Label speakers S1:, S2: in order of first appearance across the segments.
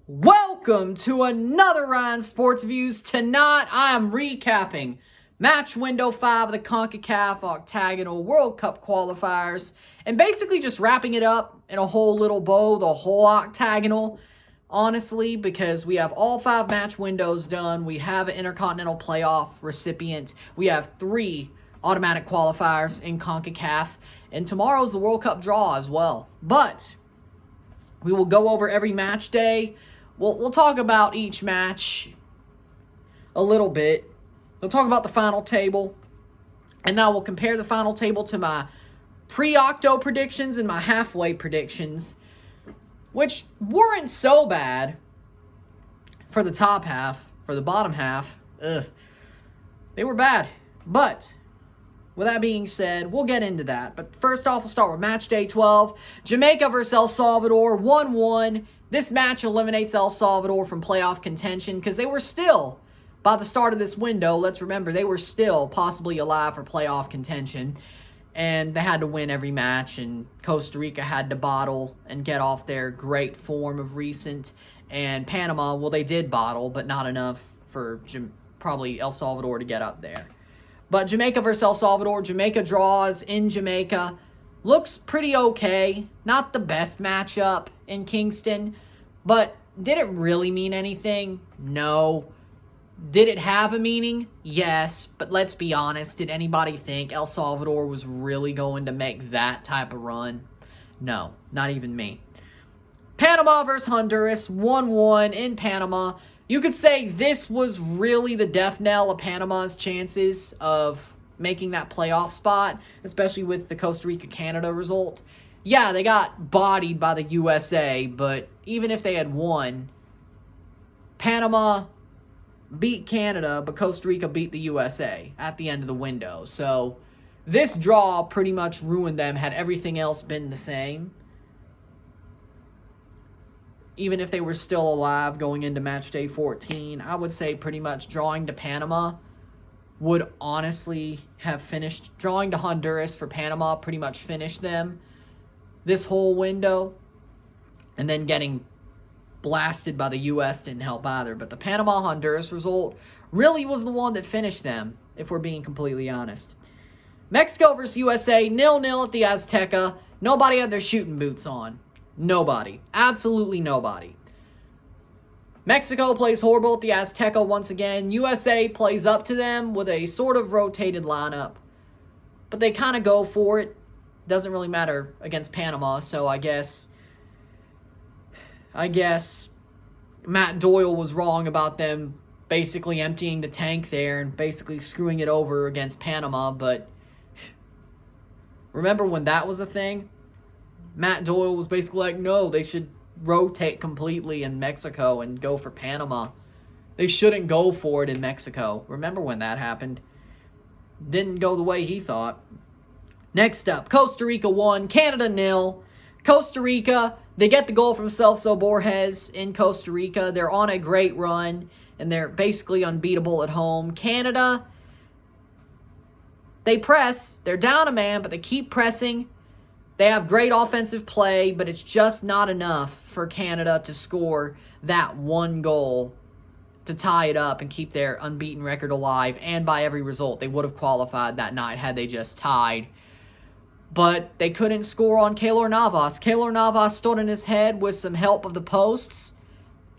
S1: Welcome to another Ryan Sports Views. Tonight, I am recapping Match Window 5 of the CONCACAF Octagonal World Cup qualifiers and basically just wrapping it up in a whole little bow, the whole Octagonal, honestly, because we have all 5 match windows done. We have an Intercontinental Playoff recipient. We have 3 automatic qualifiers in CONCACAF, and tomorrow's the World Cup draw as well. But we will go over every match day. We'll talk about each match a little bit. We'll talk about the final table. And now we'll compare the final table to my pre-Octo predictions and my halfway predictions, which weren't so bad for the top half. For the bottom half, they were bad. But with that being said, we'll get into that. But first off, we'll start with match day 12. Jamaica versus El Salvador, 1-1. This match eliminates El Salvador from playoff contention because they were still, by the start of this window, let's remember, they were still possibly alive for playoff contention. And they had to win every match, and Costa Rica had to bottle and get off their great form of recent. And Panama, well, they did bottle, but not enough for probably El Salvador to get up there. But Jamaica versus El Salvador, Jamaica draws in Jamaica. Looks pretty okay. Not the best matchup in Kingston, but did it really mean anything? No. Did it have a meaning? Yes, but let's be honest. Did anybody think El Salvador was really going to make that type of run? No, not even me. Panama versus Honduras, 1-1 in Panama. You could say this was really the death knell of Panama's chances of making that playoff spot, especially with the Costa Rica-Canada result. Yeah, they got bodied by the USA, but even if they had won, Panama beat Canada, but Costa Rica beat the USA at the end of the window. So this draw pretty much ruined them had everything else been the same. Even if they were still alive going into match day 14, I would say pretty much drawing to Panama would honestly have finished. Drawing to Honduras for Panama pretty much finished them this whole window. And then getting blasted by the U.S. didn't help either. But the Panama-Honduras result really was the one that finished them, if we're being completely honest. Mexico versus USA, 0-0 at the Azteca. Nobody had their shooting boots on. Nobody. Absolutely nobody. Mexico plays horrible at the Azteca once again. USA plays up to them with a sort of rotated lineup. But they kind of go for it. Doesn't really matter against Panama, so I guess Matt Doyle was wrong about them basically emptying the tank there and basically screwing it over against Panama. But remember when that was a thing? Matt Doyle was basically like, no, they should rotate completely in Mexico and go for Panama. They shouldn't go for it in Mexico. Remember when that happened? Didn't go the way he thought. Next up, Costa Rica 1, Canada 0. Costa Rica, they get the goal from Celso Borges in Costa Rica. They're on a great run, and they're basically unbeatable at home. Canada, they press. They're down a man, but they keep pressing. They have great offensive play, but it's just not enough for Canada to score that one goal to tie it up and keep their unbeaten record alive. And by every result, they would have qualified that night had they just tied. But they couldn't score on Keylor Navas. Keylor Navas stood on his head with some help of the posts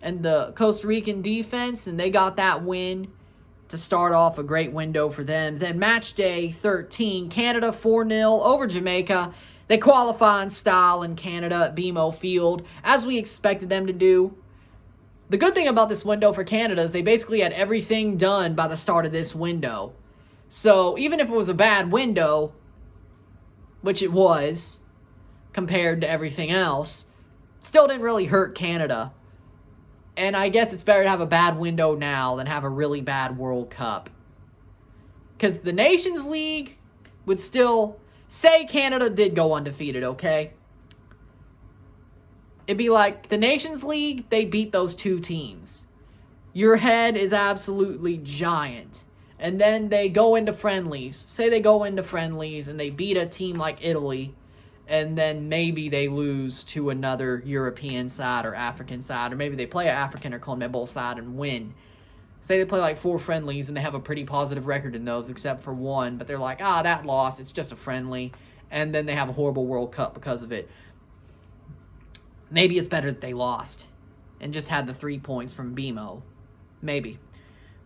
S1: and the Costa Rican defense, and they got that win to start off a great window for them. Then match day 13, Canada 4-0 over Jamaica. They qualify in style in Canada at BMO Field, as we expected them to do. The good thing about this window for Canada is they basically had everything done by the start of this window. So even if it was a bad window, which it was, compared to everything else, still didn't really hurt Canada. And I guess it's better to have a bad window now than have a really bad World Cup. Because the Nations League would still... Say Canada did go undefeated, okay? It'd be like the Nations League, they beat those 2 teams. Your head is absolutely giant. And then they go into friendlies. Say they go into friendlies and they beat a team like Italy. and then maybe they lose to another European side or African side, or maybe they play an African or CONMEBOL side and win. Say they play like 4 friendlies and they have a pretty positive record in those except for one, but they're like, that loss, it's just a friendly, and then they have a horrible World Cup because of it. Maybe it's better that they lost and just had the 3 points from BMO. Maybe.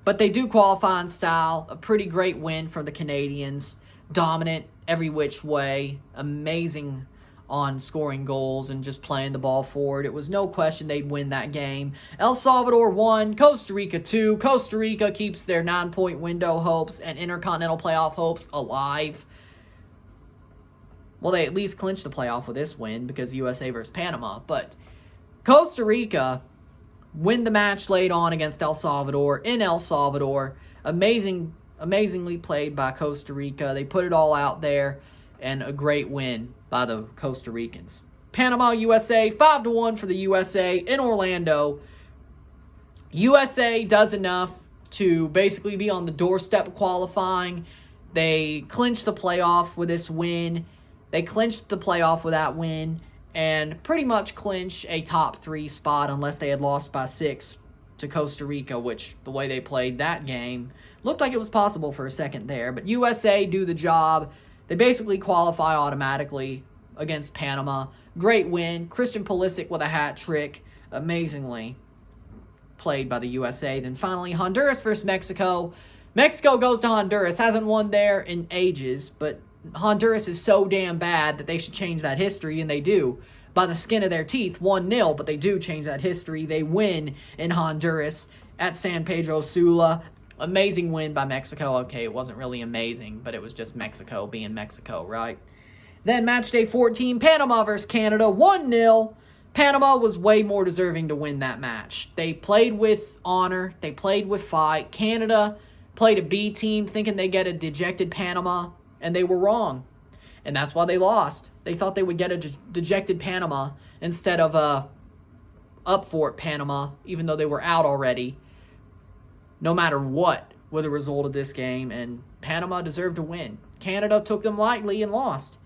S1: But they do qualify in style. A pretty great win for the Canadians. Dominant every which way. Amazing on scoring goals and just playing the ball forward. It was no question they'd win that game. El Salvador won. Costa Rica 2. Costa Rica keeps their 9-point window hopes and intercontinental playoff hopes alive. Well, they at least clinched the playoff with this win because USA versus Panama. But Costa Rica win the match late on against El Salvador in El Salvador. Amazingly played by Costa Rica. They put it all out there, and a great win by the Costa Ricans. Panama, USA, 5-1 for the USA in Orlando. USA does enough to basically be on the doorstep of qualifying. They clinched the playoff with this win. They clinched the playoff with that win and pretty much clinch a top 3 spot unless they had lost by 6 to Costa Rica, which the way they played that game looked like it was possible for a second there. But USA do the job. They basically qualify automatically against Panama. Great win. Christian Pulisic with a hat trick. Amazingly played by the USA. Then finally, Honduras versus Mexico. Mexico goes to Honduras. Hasn't won there in ages, but Honduras is so damn bad that they should change that history, and they do. By the skin of their teeth, 1-0, but they do change that history. They win in Honduras at San Pedro Sula. Amazing win by Mexico. Okay, it wasn't really amazing, but it was just Mexico being Mexico, right? Then match day 14, Panama versus Canada, 1-0. Panama was way more deserving to win that match. They played with honor. They played with fight. Canada played a B team thinking they'd get a dejected Panama, and they were wrong. And that's why they lost. They thought they would get a dejected Panama instead of a up for it Panama, even though they were out already. No matter what were the result of this game, and Panama deserved to win. Canada took them lightly and lost.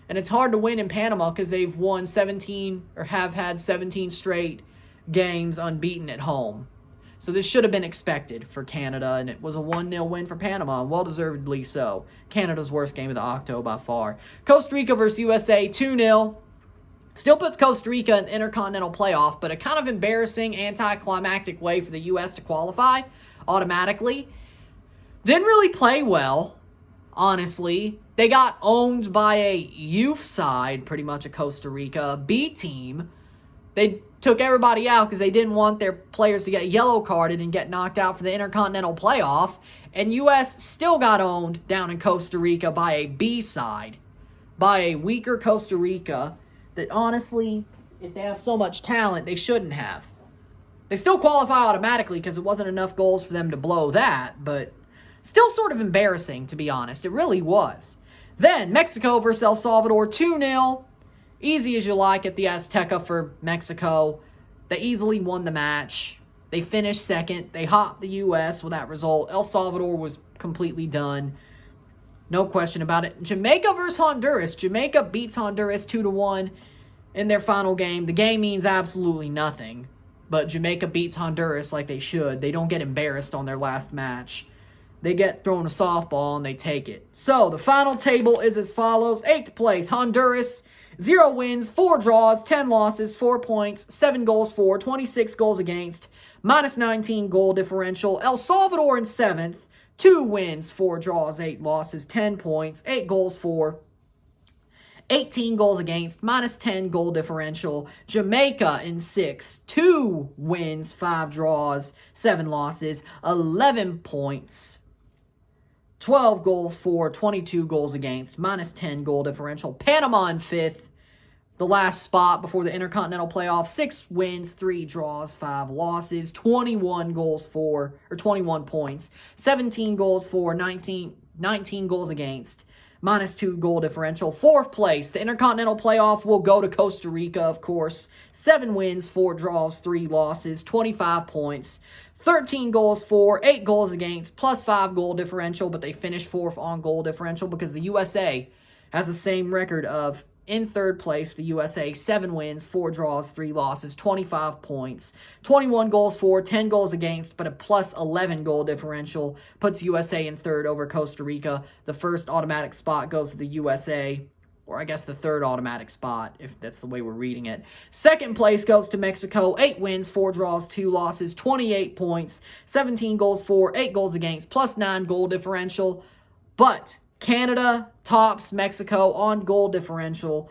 S1: And it's hard to win in Panama because they've won 17 or have had 17 straight games unbeaten at home. So this should have been expected for Canada, and it was a 1-0 win for Panama, and well-deservedly so. Canada's worst game of the Octo by far. Costa Rica versus USA, 2-0. Still puts Costa Rica in the Intercontinental Playoff, but a kind of embarrassing, anticlimactic way for the U.S. to qualify automatically. Didn't really play well, honestly. They got owned by a youth side, pretty much a Costa Rica B team. They took everybody out because they didn't want their players to get yellow carded and get knocked out for the Intercontinental Playoff. And U.S. still got owned down in Costa Rica by a B side, by a weaker Costa Rica that honestly, if they have so much talent, they shouldn't have. They still qualify automatically because it wasn't enough goals for them to blow that, but still sort of embarrassing, to be honest. It really was. Then, Mexico versus El Salvador, 2-0. Easy as you like at the Azteca for Mexico. They easily won the match. They finished second. They hopped the U.S. with that result. El Salvador was completely done. No question about it. Jamaica versus Honduras. Jamaica beats Honduras 2-1 in their final game. The game means absolutely nothing, but Jamaica beats Honduras like they should. They don't get embarrassed on their last match. They get thrown a softball and they take it. So, the final table is as follows. 8th place, Honduras. 0 wins, 4 draws, 10 losses, 4 points, 7 goals for, 26 goals against, minus 19 goal differential. El Salvador in 7th, 2 wins, 4 draws, 8 losses, 10 points, 8 goals for, 18 goals against, minus 10 goal differential. Jamaica in 6th, 2 wins, 5 draws, 7 losses, 11 points, 12 goals for, 22 goals against, minus 10 goal differential. Panama in 5th, the last spot before the Intercontinental Playoff. 6 wins, 3 draws, 5 losses, 21 goals for, or 21 points, 17 goals for, 19 goals against, minus 2 goal differential. 4th place, the Intercontinental Playoff will go to Costa Rica, of course. 7 wins, 4 draws, 3 losses, 25 points, 13 goals for, 8 goals against, plus 5 goal differential, but they finished 4th on goal differential because the USA has the same record of In third place, the USA, 7 wins, 4 draws, 3 losses, 25 points, 21 goals for, 10 goals against, but a plus 11 goal differential puts USA in third over Costa Rica. The first automatic spot goes to the USA, or I guess the third automatic spot, if that's the way we're reading it. Second place goes to Mexico, 8 wins, 4 draws, 2 losses, 28 points, 17 goals for, 8 goals against, plus 9 goal differential. But Canada tops Mexico on goal differential.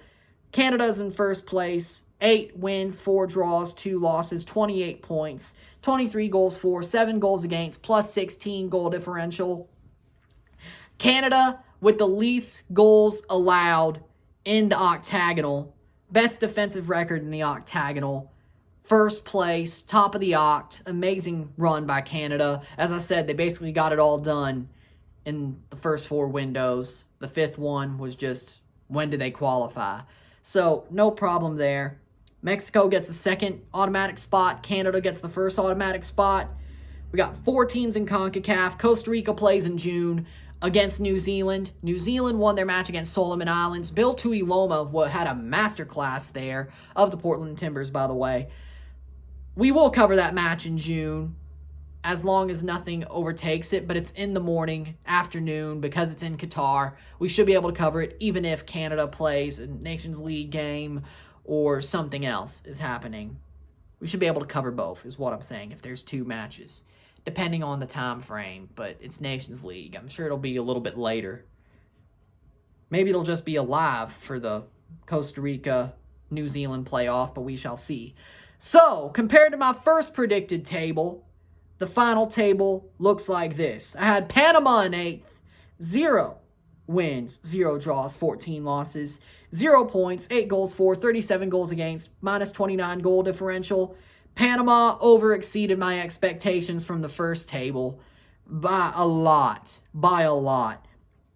S1: Canada's in first place, 8 wins, 4 draws, 2 losses, 28 points, 23 goals for, 7 goals against, plus 16 goal differential. Canada with the least goals allowed in the Octagonal. Best defensive record in the Octagonal. First place, top of the Oct. Amazing run by Canada. As I said, they basically got it all done in the first 4 windows. The 5th one was just, when do they qualify? So, no problem there. Mexico gets the second automatic spot. Canada gets the first automatic spot. We got 4 teams in CONCACAF. Costa Rica plays in June against New Zealand. New Zealand won their match against Solomon Islands. Bill Tuiloma had a masterclass there of the Portland Timbers, by the way. We will cover that match in June, as long as nothing overtakes it, but it's in the morning, afternoon, because it's in Qatar. We should be able to cover it, even if Canada plays a Nations League game or something else is happening. We should be able to cover both, is what I'm saying, if there's 2 matches, depending on the time frame, but it's Nations League. I'm sure it'll be a little bit later. Maybe it'll just be a live for the Costa Rica-New Zealand playoff, but we shall see. So, compared to my first predicted table, the final table looks like this. I had Panama in 8th, 0 wins, 0 draws, 14 losses, 0 points, 8 goals for, 37 goals against, minus 29 goal differential. Panama over-exceeded my expectations from the first table by a lot.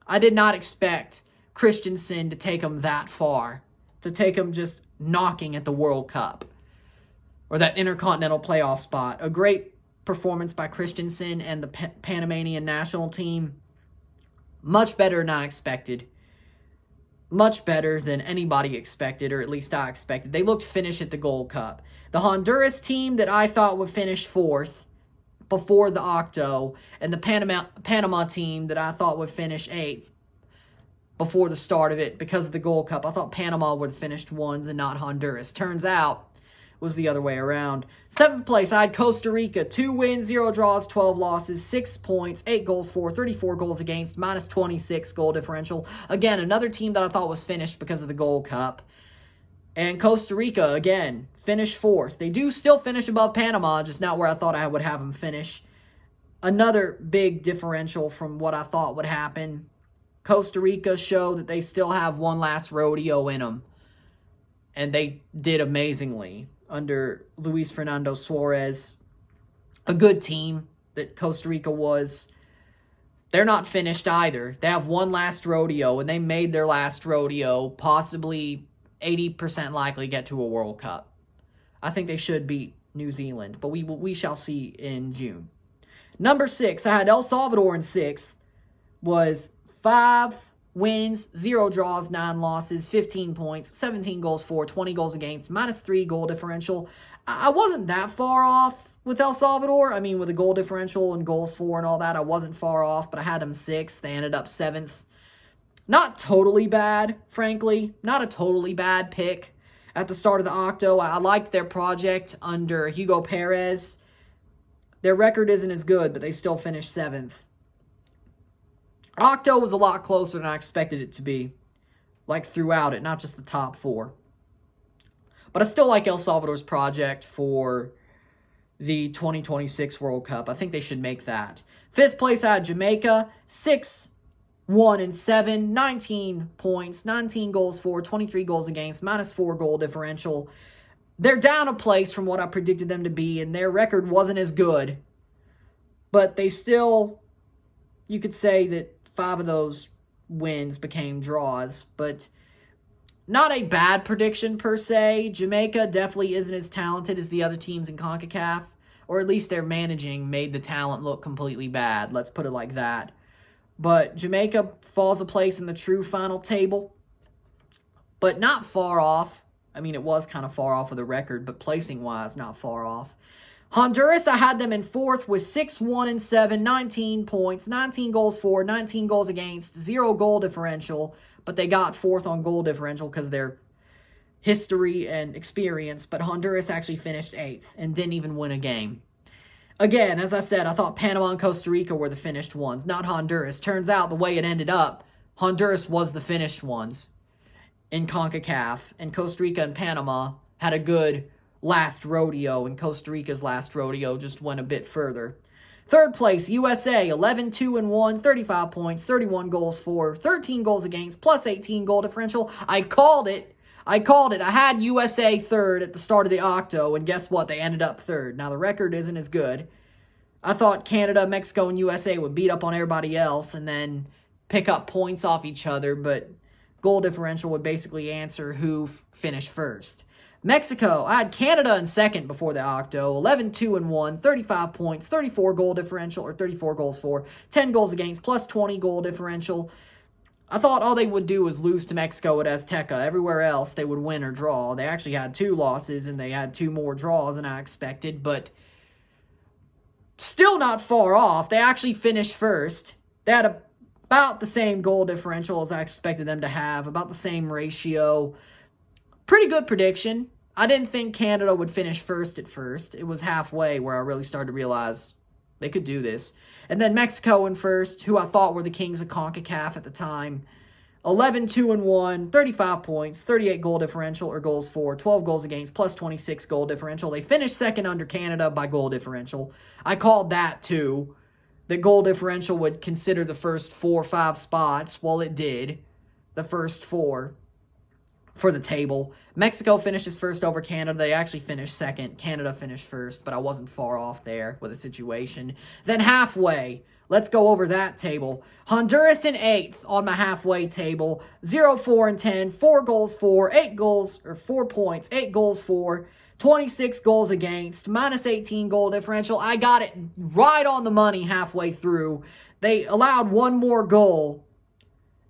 S1: I did not expect Christensen to take them that far, to take them just knocking at the World Cup or that Intercontinental playoff spot. A great performance by Christensen and the Panamanian national team. Much better than I expected. Much better than anybody expected, or at least I expected. They looked finished at the Gold Cup. The Honduras team that I thought would finish 4th before the Octo, and the Panama team that I thought would finish 8th before the start of it because of the Gold Cup. I thought Panama would have finished 1s and not Honduras. Turns out was the other way around. 7th place, I had Costa Rica. 2 wins, 0 draws, 12 losses, 6 points, 8 goals for, 34 goals against, minus 26 goal differential. Again, another team that I thought was finished because of the Gold Cup. And Costa Rica, again, finished 4th. They do still finish above Panama, just not where I thought I would have them finish. Another big differential from what I thought would happen. Costa Rica showed that they still have one last rodeo in them. And they did amazingly under Luis Fernando Suarez. A good team that Costa Rica was. They're not finished either. They have one last rodeo, and they made their last rodeo possibly 80% likely get to a World Cup. I think they should beat New Zealand, but we shall see in June. Number 6, I had El Salvador in 6th. Was 5 wins, 0 draws, 9 losses, 15 points, 17 goals for, 20 goals against, minus 3 goal differential. I wasn't that far off with El Salvador. I mean, with a goal differential and goals for and all that, I wasn't far off, but I had them 6th. They ended up 7th. Not totally bad, frankly. Not a totally bad pick at the start of the Octo. I liked their project under Hugo Perez. Their record isn't as good, but they still finished 7th. Octo was a lot closer than I expected it to be, like throughout it, not just the top 4. But I still like El Salvador's project for the 2026 World Cup. I think they should make that. 5th place, I had Jamaica, 6-1-7, 19 points, 19 goals for, 23 goals against, minus 4 goal differential. They're down a place from what I predicted them to be, and their record wasn't as good. But they still, you could say that 5 of those wins became draws, but not a bad prediction per se. Jamaica definitely isn't as talented as the other teams in CONCACAF, or at least their managing made the talent look completely bad. Let's put it like that. But Jamaica falls a place in the true final table. but not far off. I mean, it was kind of far off with the record, but placing-wise, not far off. Honduras, I had them in fourth with 6-1-7, 19 points, 19 goals for, 19 goals against, 0 goal differential, but they got fourth on goal differential because of their history and experience, but Honduras actually finished 8th and didn't even win a game. Again, as I said, I thought Panama and Costa Rica were the finished ones, not Honduras. Turns out the way it ended up, Honduras was the finished ones in CONCACAF, and Costa Rica and Panama had a good last rodeo, and Costa Rica's last rodeo just went a bit further. Third place, USA, 11-2-1, 35 points, 31 goals for, 13 goals against, plus 18 goal differential. I called it. I had USA third at the start of the Octo, and guess what? They ended up third. Now, the record isn't as good. I thought Canada, Mexico, and USA would beat up on everybody else and then pick up points off each other, but goal differential would basically answer who finished first. Mexico, I had Canada in second before the Octo, 11-2-1, 35 points, 34 goal differential, or 34 goals for, 10 goals against, plus 20 goal differential. I thought all they would do was lose to Mexico at Azteca. Everywhere else, they would win or draw. They actually had 2 losses, and they had 2 more draws than I expected, but still not far off. They actually finished first. They had about the same goal differential as I expected them to have, about the same ratio. Pretty good prediction. I didn't think Canada would finish first at first. It was halfway where I really started to realize they could do this. And then Mexico in first, who I thought were the kings of CONCACAF at the time. 11-2-1, 35 points, 38 goal differential, or goals for, 12 goals against, plus 26 goal differential. They finished second under Canada by goal differential. I called that too. The goal differential would consider the first 4 or 5 spots. Well, it did. The first 4 for the table. Mexico finishes first over Canada. They actually finished second. Canada finished first, but I wasn't far off there with the situation. Then halfway, let's go over that table. Honduras in 8th on my halfway table. 0-4-10, 4 goals for, 8 goals, or 4 points, 8 goals for, 26 goals against, minus 18 goal differential. I got it right on the money halfway through. They allowed 1 more goal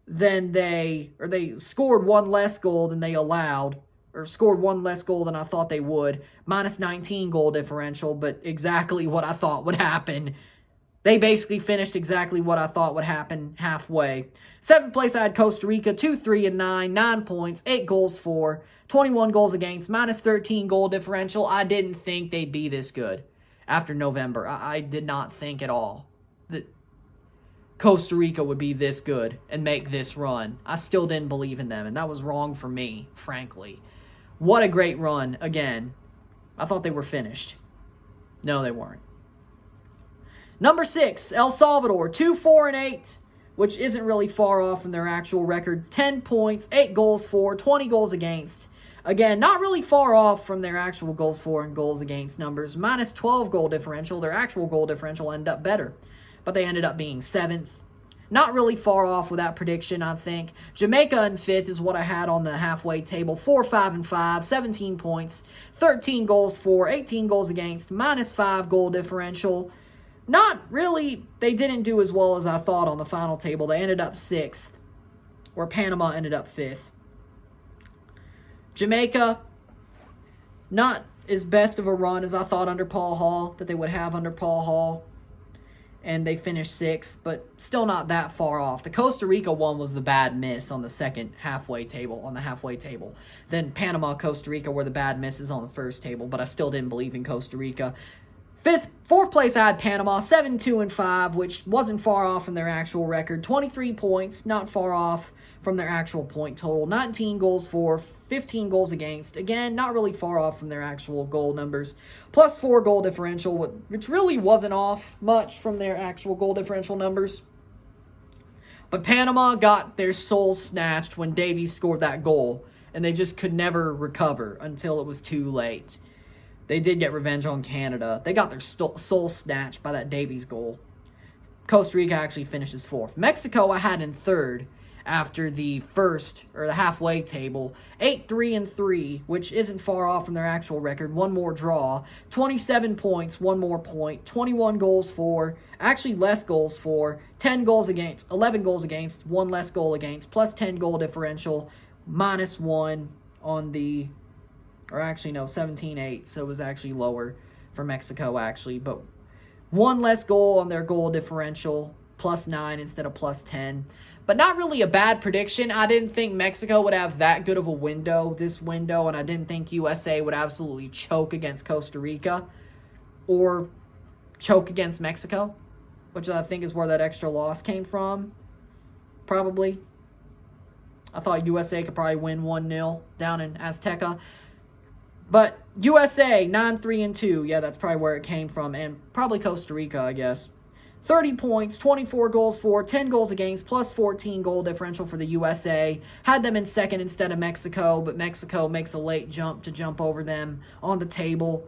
S1: than they scored 1 less goal than they allowed, or scored 1 less goal than I thought they would. Minus 19 goal differential, but exactly what I thought would happen. They basically finished exactly what I thought would happen halfway. 7th place, I had Costa Rica, 2-3-9, 9 points, 8 goals for, 21 goals against, minus 13 goal differential. I didn't think they'd be this good after November. I did not think at all that Costa Rica would be this good and make this run. I still didn't believe in them, and that was wrong for me, frankly. What a great run, again. I thought they were finished. No, they weren't. Number 6, El Salvador, 2-4-8, which isn't really far off from their actual record. 10 points, 8 goals for, 20 goals against. Again, not really far off from their actual goals for and goals against numbers. Minus 12 goal differential. Their actual goal differential ended up better, but they ended up being 7th. Not really far off with that prediction, I think. Jamaica in 5th is what I had on the halfway table. 4-5-5, 17 points, 13 goals for, 18 goals against, minus 5 goal differential. Not really, they didn't do as well as I thought on the final table. They ended up 6th, where Panama ended up 5th. Jamaica, not as best of a run as I thought under Paul Hall, that they would have under Paul Hall. And they finished 6th, but still not that far off. The Costa Rica one was the bad miss on the second halfway table, Then Panama, Costa Rica were the bad misses on the first table, but I still didn't believe in Costa Rica. 4th place, I had Panama, 7-2-5, which wasn't far off from their actual record. 23 points, not far off from their actual point total. 19 goals for, 15 goals against. Again, not really far off from their actual goal numbers. Plus 4 goal differential, which really wasn't off much from their actual goal differential numbers. But Panama got their soul snatched when Davies scored that goal, and they just could never recover until it was too late. They did get revenge on Canada. They got their soul snatched by that Davies goal. Costa Rica actually finishes 4th. Mexico I had in 3rd after the first, or the halfway table. 8-3-3, which isn't far off from their actual record. 1 more draw. 27 points, 1 more point. 21 goals for, actually less goals for. 10 goals against, 11 goals against, 1 less goal against, plus 10 goal differential. -1 on the, or actually no, 17-8, so it was actually lower for Mexico actually, but one less goal on their goal differential, +9 instead of +10. But not really a bad prediction. I didn't think Mexico would have that good of a window, this window, and I didn't think USA would absolutely choke against Costa Rica or choke against Mexico, which I think is where that extra loss came from, probably. I thought USA could probably win 1-0 down in Azteca. But USA, 9-3-2. Yeah, that's probably where it came from. And probably Costa Rica, I guess. 30 points, 24 goals for, 10 goals against, +14 goal differential for the USA. Had them in second instead of Mexico, but Mexico makes a late jump to jump over them on the table.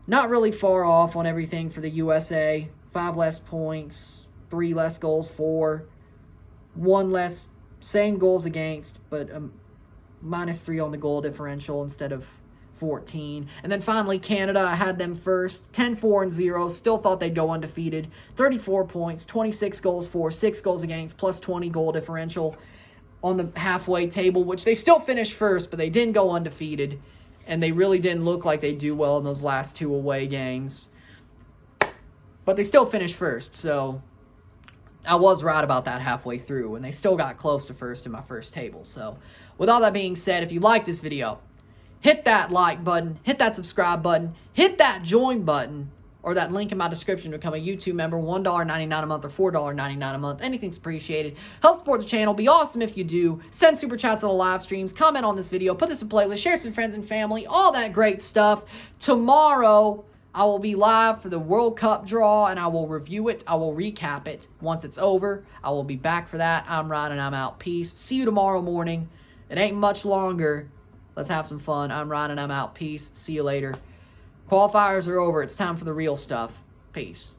S1: Not really far off on everything for the USA. 5 less points, 3 less goals for, 1 less, same goals against, but -3 on the goal differential instead of 14. And then finally, Canada, I had them first, 10-4-0, still thought they'd go undefeated. 34 points, 26 goals for, 6 goals against, +20 goal differential on the halfway table, which they still finished first, but they didn't go undefeated. And they really didn't look like they do well in those last 2 away games. But they still finished first, so I was right about that halfway through, and they still got close to first in my first table. So with all that being said, if you like this video, hit that like button, hit that subscribe button, hit that join button, or that link in my description to become a YouTube member. $1.99 a month or $4.99 a month. Anything's appreciated. Help support the channel. Be awesome if you do. Send super chats on the live streams. Comment on this video. Put this in playlist. Share some friends and family. All that great stuff. Tomorrow, I will be live for the World Cup draw, and I will review it. I will recap it once it's over. I will be back for that. I'm Ryan, and I'm out. Peace. See you tomorrow morning. It ain't much longer. Let's have some fun. I'm Ryan, and I'm out. Peace. See you later. Qualifiers are over. It's time for the real stuff. Peace.